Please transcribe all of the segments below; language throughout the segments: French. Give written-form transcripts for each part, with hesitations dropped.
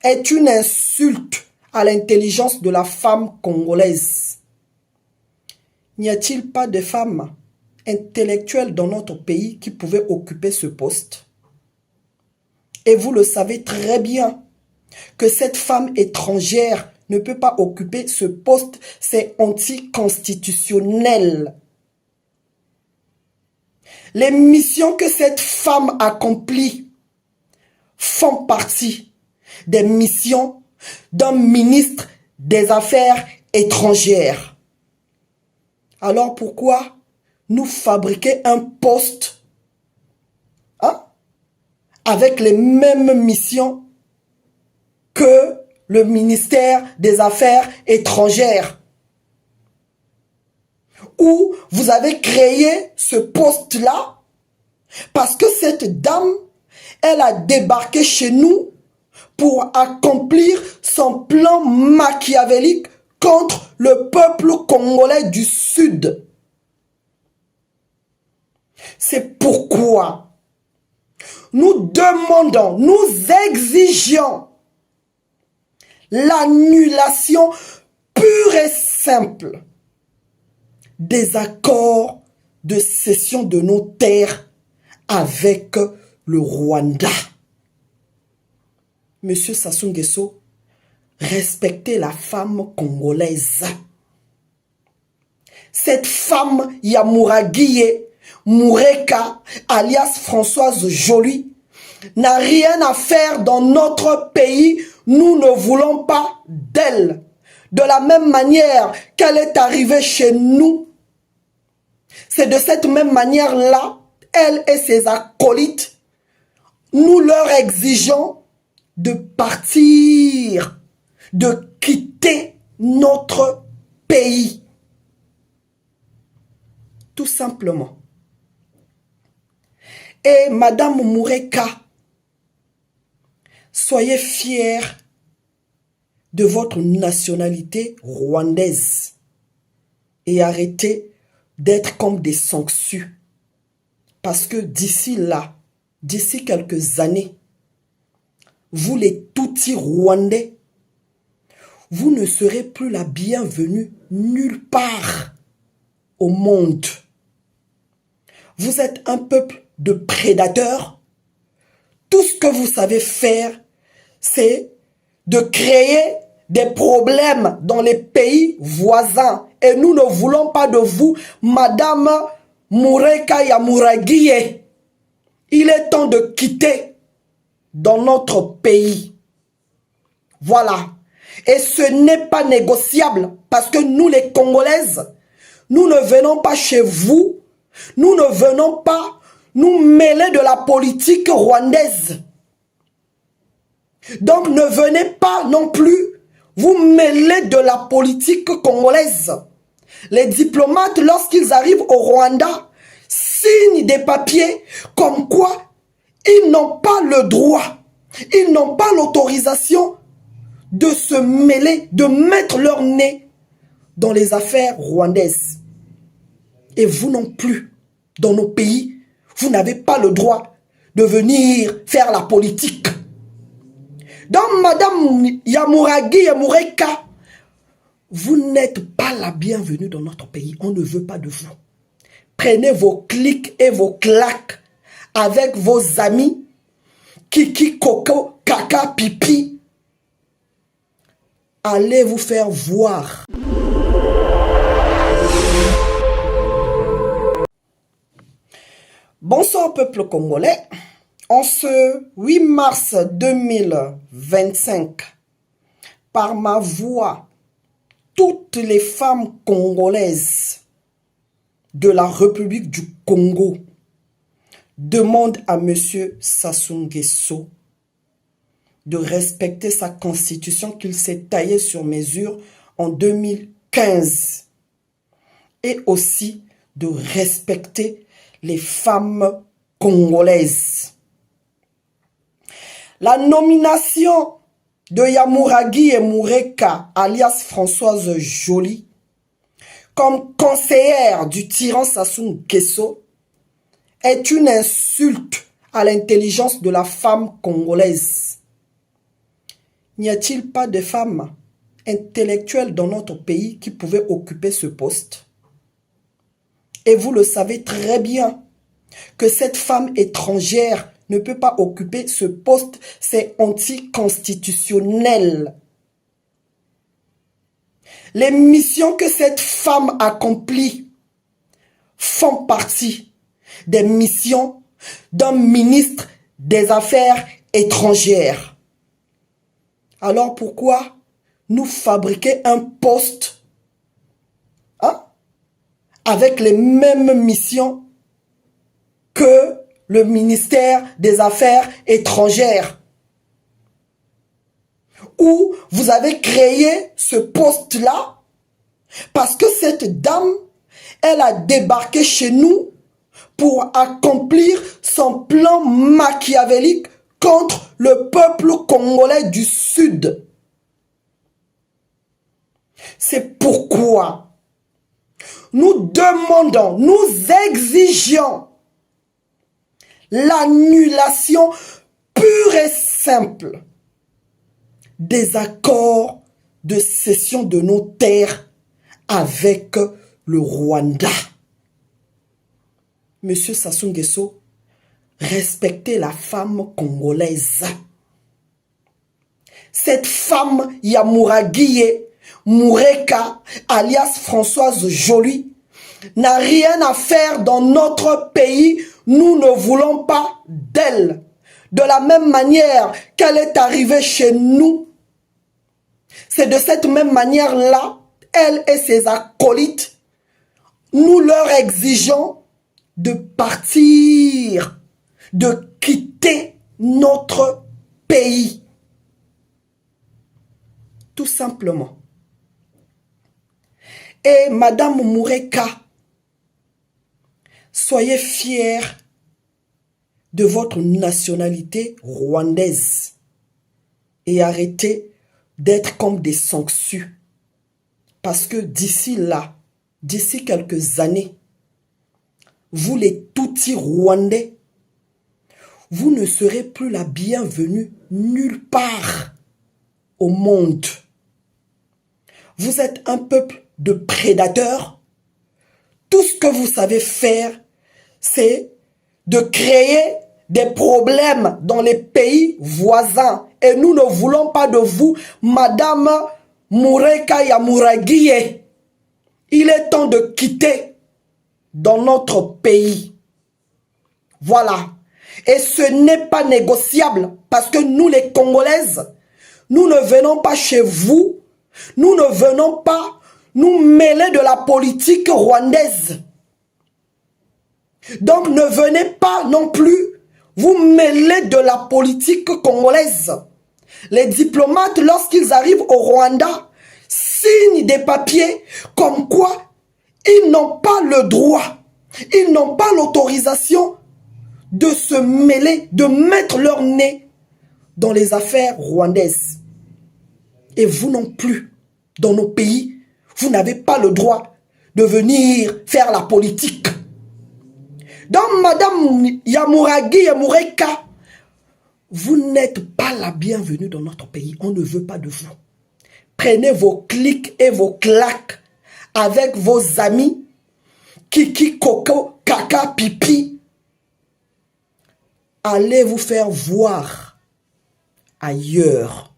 est une insulte à l'intelligence de la femme congolaise. N'y a-t-il pas de femmes intellectuelles dans notre pays qui pouvaient occuper ce poste? Et vous le savez très bien que cette femme étrangère ne peut pas occuper ce poste, c'est anticonstitutionnel. Les missions que cette femme accomplit font partie des missions d'un ministre des Affaires étrangères. Alors pourquoi nous fabriquer un poste avec les mêmes missions que le ministère des Affaires étrangères, où vous avez créé ce poste-là parce que cette dame, elle a débarqué chez nous pour accomplir son plan machiavélique contre le peuple congolais du Sud. C'est pourquoi nous demandons, nous exigeons l'annulation pure et simple des accords de cession de nos terres avec le Rwanda. Monsieur Sassou Nguesso, respectez la femme congolaise. Cette femme Yamuraguiye Moureka, alias Françoise Joly, n'a rien à faire dans notre pays. Nous ne voulons pas d'elle. De la même manière qu'elle est arrivée chez nous, c'est de cette même manière-là, elle et ses acolytes, nous leur exigeons de partir, de quitter notre pays. Tout simplement. Et Madame Moureka, soyez fiers de votre nationalité rwandaise et arrêtez d'être comme des sangsues. Parce que d'ici là, d'ici quelques années, vous les Tutsis rwandais, vous ne serez plus la bienvenue nulle part au monde. Vous êtes un peuple de prédateurs. Tout ce que vous savez faire, c'est de créer des problèmes dans les pays voisins. Et nous ne voulons pas de vous, Madame Moureka Yamuraguiye. Il est temps de quitter dans notre pays. Voilà. Et ce n'est pas négociable parce que nous les Congolaises, nous ne venons pas chez vous, nous ne venons pas nous mêler de la politique rwandaise. Donc ne venez pas non plus vous mêler de la politique congolaise. Les diplomates, lorsqu'ils arrivent au Rwanda, signent des papiers comme quoi ils n'ont pas le droit, ils n'ont pas l'autorisation de se mêler, de mettre leur nez dans les affaires rwandaises. Et vous non plus, dans nos pays, vous n'avez pas le droit de venir faire la politique. Donc, Madame Yamuraguiye Moureka, vous n'êtes pas la bienvenue dans notre pays. On ne veut pas de vous. Prenez vos clics et vos claques avec vos amis Kiki, Coco, Kaka, Pipi. Allez vous faire voir. Bonsoir peuple congolais. En ce 8 mars 2025, par ma voix, toutes les femmes congolaises de la République du Congo demandent à M. Sassou Nguesso de respecter sa constitution qu'il s'est taillée sur mesure en 2015 et aussi de respecter les femmes congolaises. La nomination de Yamuraguiye Moureka, alias Françoise Joly, comme conseillère du tyran Sassou Nguesso, est une insulte à l'intelligence de la femme congolaise. N'y a-t-il pas de femmes intellectuelles dans notre pays qui pouvaient occuper ce poste? Et vous le savez très bien que cette femme étrangère ne peut pas occuper ce poste. C'est anticonstitutionnel. Les missions que cette femme accomplit font partie des missions d'un ministre des Affaires étrangères. Alors pourquoi nous fabriquer un poste avec les mêmes missions que le ministère des Affaires étrangères? Où vous avez créé ce poste-là parce que cette dame, elle a débarqué chez nous pour accomplir son plan machiavélique contre le peuple congolais du Sud. C'est pourquoi nous demandons, nous exigeons l'annulation pure et simple des accords de cession de nos terres avec le Rwanda. Monsieur Sassou Nguesso, respectez la femme congolaise. Cette femme Yamuraguiye Moureka, alias Françoise Joly, n'a rien à faire dans notre pays. Nous ne voulons pas d'elle. De la même manière qu'elle est arrivée chez nous, c'est de cette même manière-là, elle et ses acolytes, nous leur exigeons de partir, de quitter notre pays. Tout simplement. Et Madame Moureka, soyez fiers de votre nationalité rwandaise et arrêtez d'être comme des sangsues. Parce que d'ici là, d'ici quelques années, vous les Tutsis rwandais, vous ne serez plus la bienvenue nulle part au monde. Vous êtes un peuple de prédateurs. Tout ce que vous savez faire, c'est de créer des problèmes dans les pays voisins. Et nous ne voulons pas de vous, Madame Moureka Yamuraguiye. Il est temps de quitter dans notre pays. Voilà. Et ce n'est pas négociable parce que nous les Congolaises, nous ne venons pas chez vous, nous ne venons pas nous mêler de la politique rwandaise. Donc ne venez pas non plus vous mêler de la politique congolaise. Les diplomates, lorsqu'ils arrivent au Rwanda, signent des papiers comme quoi ils n'ont pas le droit, ils n'ont pas l'autorisation de se mêler, de mettre leur nez dans les affaires rwandaises. Et vous non plus, dans nos pays, vous n'avez pas le droit de venir faire la politique. Donc, Madame Yamuraguiye Moureka, vous n'êtes pas la bienvenue dans notre pays. On ne veut pas de vous. Prenez vos clics et vos claques avec vos amis Kiki, Coco, Kaka, Pipi. Allez vous faire voir ailleurs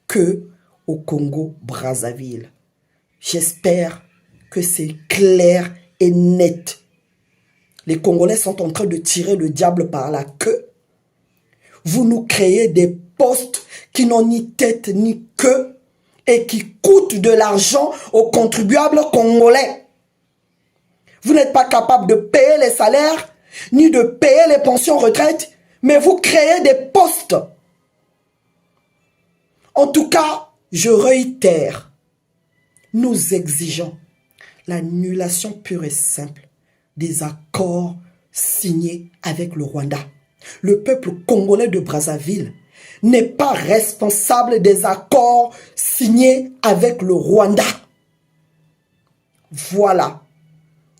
que au Congo-Brazzaville. J'espère que c'est clair et net. Les Congolais sont en train de tirer le diable par la queue. Vous nous créez des postes qui n'ont ni tête ni queue et qui coûtent de l'argent aux contribuables congolais. Vous n'êtes pas capable de payer les salaires ni de payer les pensions retraite, mais vous créez des postes. En tout cas, je réitère, nous exigeons l'annulation pure et simple des accords signés avec le Rwanda. Le peuple congolais de Brazzaville n'est pas responsable des accords signés avec le Rwanda. Voilà.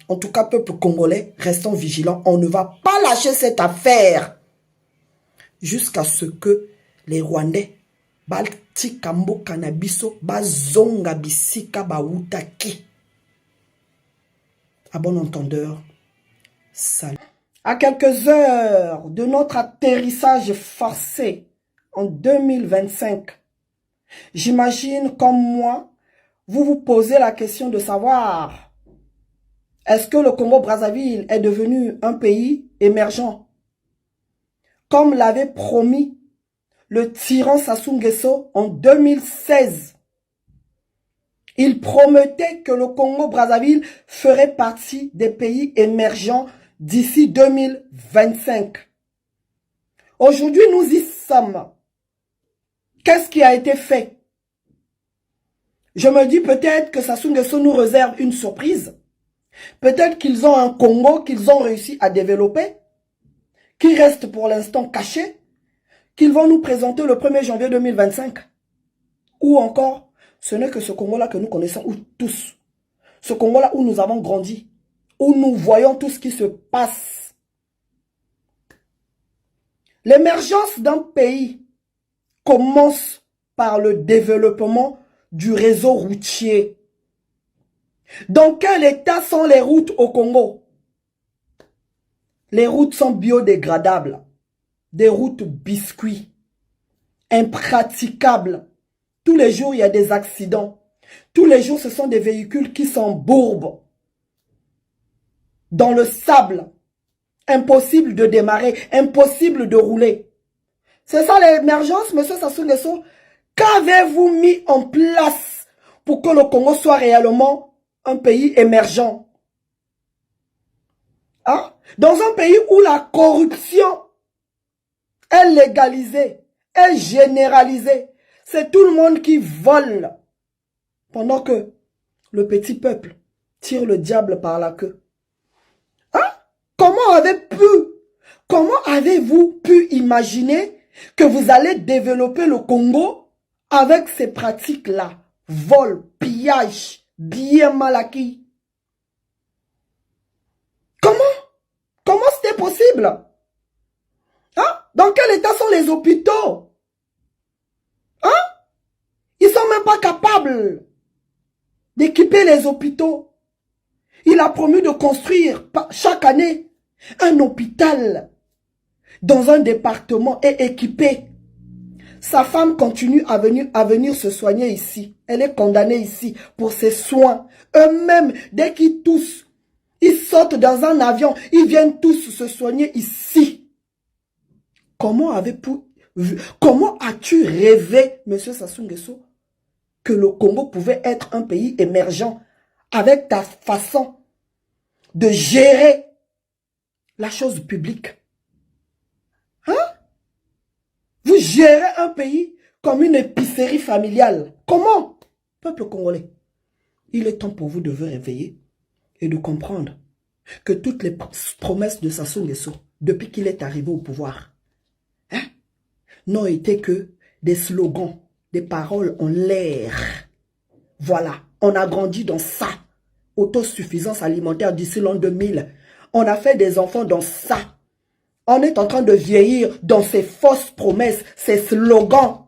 En tout cas, peuple congolais, restons vigilants. On ne va pas lâcher cette affaire jusqu'à ce que les Rwandais batika mboka na biso bazonga bisika bautaki. À bon entendeur, salut. À quelques heures de notre atterrissage forcé en 2025, j'imagine comme moi, vous vous posez la question de savoir, est-ce que le Congo-Brazzaville est devenu un pays émergent? Comme l'avait promis le tyran Sassou Nguesso en 2016. Il promettait que le Congo-Brazzaville ferait partie des pays émergents d'ici 2025. Aujourd'hui, nous y sommes. Qu'est-ce qui a été fait? Je me dis peut-être que Sassou Nguesso nous réserve une surprise. Peut-être qu'ils ont un Congo qu'ils ont réussi à développer, qui reste pour l'instant caché, qu'ils vont nous présenter le 1er janvier 2025. Ou encore, ce n'est que ce Congo-là que nous connaissons tous. Ce Congo-là où nous avons grandi, où nous voyons tout ce qui se passe. L'émergence d'un pays commence par le développement du réseau routier. Dans quel état sont les routes au Congo? Les routes sont biodégradables, des routes biscuits, impraticables. Tous les jours, il y a des accidents. Tous les jours, ce sont des véhicules qui s'embourbent dans le sable. Impossible de démarrer, impossible de rouler. C'est ça l'émergence, monsieur Sassou Nguesso. Qu'avez-vous mis en place pour que le Congo soit réellement un pays émergent? Hein? Dans un pays où la corruption est légalisée, est généralisée, c'est tout le monde qui vole, pendant que le petit peuple tire le diable par la queue. Hein? Comment avez-vous pu imaginer que vous allez développer le Congo avec ces pratiques-là? Vol, pillage, bien mal acquis. Comment c'était possible? Hein? Dans quel état sont les hôpitaux? Hein? Ils ne sont même pas capables d'équiper les hôpitaux. Il a promis de construire chaque année un hôpital dans un département et équipé. Sa femme continue à venir se soigner ici. Elle est condamnée ici pour ses soins. Eux-mêmes, dès qu'ils toussent, ils sortent dans un avion, ils viennent tous se soigner ici. Comment as-tu rêvé, monsieur Sassou Nguesso, que le Congo pouvait être un pays émergent avec ta façon de gérer la chose publique? Hein? Vous gérez un pays comme une épicerie familiale. Comment? Peuple congolais, il est temps pour vous de vous réveiller et de comprendre que toutes les promesses de Sassou Nguesso, depuis qu'il est arrivé au pouvoir, n'ont été que des slogans, des paroles en l'air. Voilà, on a grandi dans ça. Autosuffisance alimentaire d'ici l'an 2000. On a fait des enfants dans ça. On est en train de vieillir dans ces fausses promesses, ces slogans.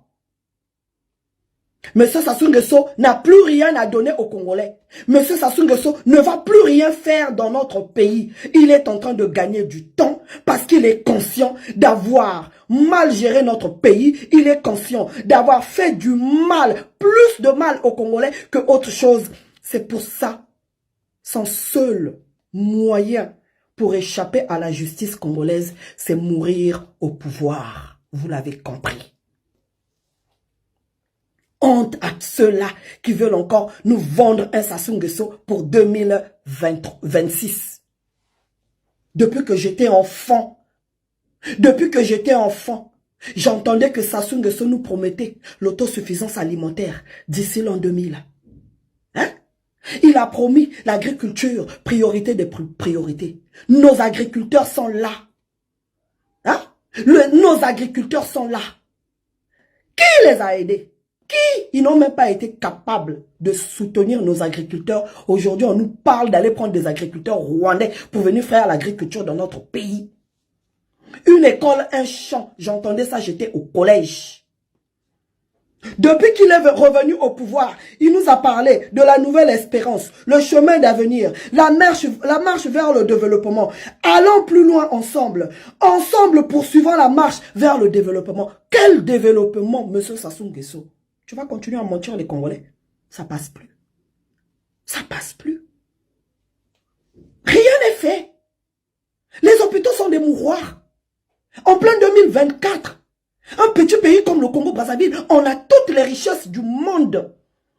Monsieur Sassou Nguesso n'a plus rien à donner aux Congolais. Monsieur Sassou Nguesso ne va plus rien faire dans notre pays. Il est en train de gagner du temps parce qu'il est conscient d'avoir mal géré notre pays. Il est conscient d'avoir fait du mal, plus de mal aux Congolais que autre chose. C'est pour ça, son seul moyen pour échapper à la justice congolaise, c'est mourir au pouvoir. Vous l'avez compris. Honte à ceux-là qui veulent encore nous vendre un Sassou Nguesso pour 2026. Depuis que j'étais enfant, j'entendais que Sassou Nguesso nous promettait l'autosuffisance alimentaire d'ici l'an 2000. Hein? Il a promis l'agriculture, priorité des priorités. Nos agriculteurs sont là. Hein? Nos agriculteurs sont là. Qui les a aidés? Ils n'ont même pas été capables de soutenir nos agriculteurs. Aujourd'hui, on nous parle d'aller prendre des agriculteurs rwandais pour venir faire l'agriculture dans notre pays. Une école, un champ. J'entendais ça, j'étais au collège. Depuis qu'il est revenu au pouvoir, il nous a parlé de la nouvelle espérance, le chemin d'avenir, la marche vers le développement. Allons plus loin ensemble. Ensemble poursuivant la marche vers le développement. Quel développement, monsieur Sassou Nguesso? Tu vas continuer à mentir les Congolais? Ça passe plus. Ça passe plus. Rien n'est fait. Les hôpitaux sont des mouroirs. En plein 2024, un petit pays comme le Congo-Brazzaville, on a toutes les richesses du monde.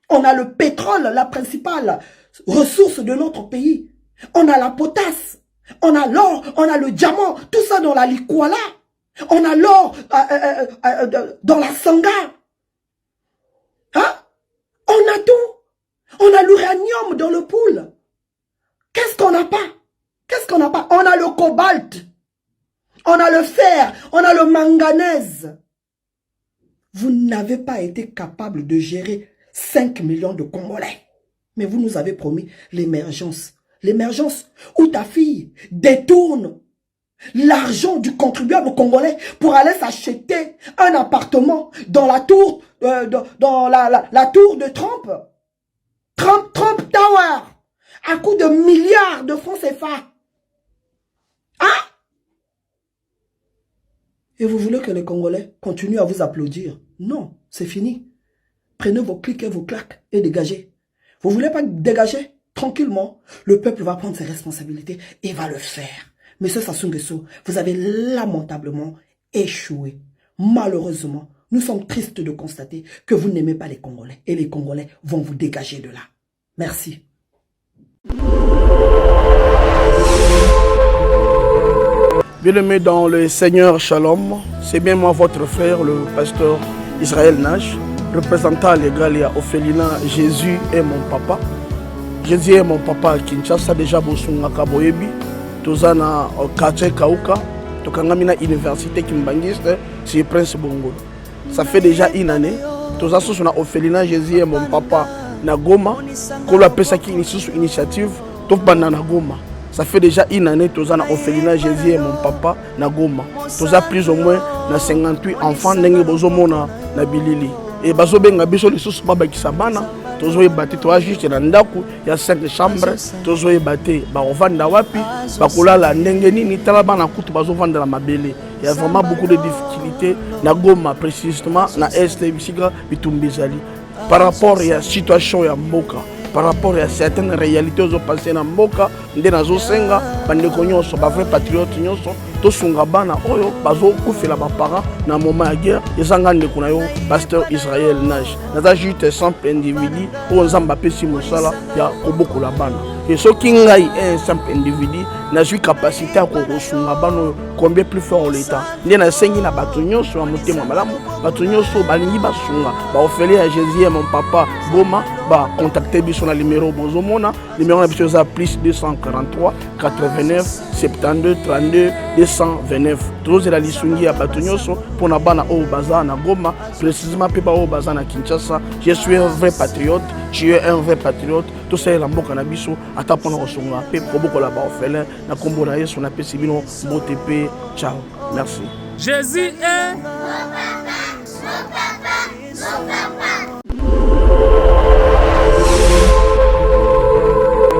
On a le pétrole, la principale ressource de notre pays. On a la potasse, on a l'or, on a le diamant, tout ça dans la Likwala. On a l'or dans la Sanga. Hein? On a tout. On a l'uranium dans le pool. Qu'est-ce qu'on n'a pas? Qu'est-ce qu'on n'a pas? On a le cobalt. On a le fer, on a le manganèse. Vous n'avez pas été capable de gérer 5 millions de Congolais. Mais vous nous avez promis l'émergence. L'émergence où ta fille détourne l'argent du contribuable congolais pour aller s'acheter un appartement dans la tour, la tour de Trump. Trump Tower. À coût de milliards de francs CFA. Hein? Et vous voulez que les Congolais continuent à vous applaudir? Non, c'est fini. Prenez vos clics et vos claques et dégagez. Vous voulez pas dégager? Tranquillement, le peuple va prendre ses responsabilités et va le faire. Monsieur Sassou Nguesso, vous avez lamentablement échoué. Malheureusement, nous sommes tristes de constater que vous n'aimez pas les Congolais. Et les Congolais vont vous dégager de là. Merci. Bien-aimés dans le Seigneur Shalom, c'est bien moi votre frère, le pasteur Israël Nash, représentant légal à Ophelina. Jésus est mon papa. Jésus est mon papa à Kinshasa, déjà Bosunga Kaboyebi, Tozana quartier Kauka, Tokangamina Université Kimbangiste, c'est Prince Bongo. Ça fait déjà une année, Toza sous na Ophelina, Jésus est mon papa na Goma, qu'on appelle ça qui initiative, Topana na Goma. Ça fait déjà une année que nous Ophelina Jésus et mon papa na Goma. Nous avons plus ou moins 58 enfants na Bilili. Et bazo benga biso les sous baba kisabana. Tozo ebate to juste na ndaku ya 5 chambres. Tozo ebate ba ovanda wapi ba kolala ndenge nini tala bana kutu bazo vanda la mabele. Il y a vraiment beaucoup de difficultés na Goma précisément na Est Bisiga Bitumbizali. Par rapport à la situation ya mboka. Par rapport à certaines réalités aux passées dans Mboka, ndé nazo senga bandeko nyonso ba vrai patriote nyonso to sunga bana oyo bazo kufela ba parents na moment ya guerre ezanga ndeko na yo pasteur Israël Nash. Naza juste simple individu o nzamba pesi mosala ya kobokola bana. Et ce qui ngai un simple individu n'a eu capacité à kosunga bana combien plus fort l'état. Ndé na sengi na bato nyonso ya motema malamu, bato nyonso balingi basunga ba ofele à Jésus mon papa Goma ba contacter biso na numéro bozomona numéro na biso za plus 243 89 72 32 229 tous la lisungi ya bato nyonso pour na bana o baza na Goma précisément pe ba o baza na Kinshasa. Je suis un vrai patriote, tu es un vrai patriote. Tout ça la mboka na biso ata pona osonga pe kobokola ba ofele na kombo na Yesu na pesi bino mbotepe. Ciao, merci. Jésus est mon papa, mon papa, mon papa.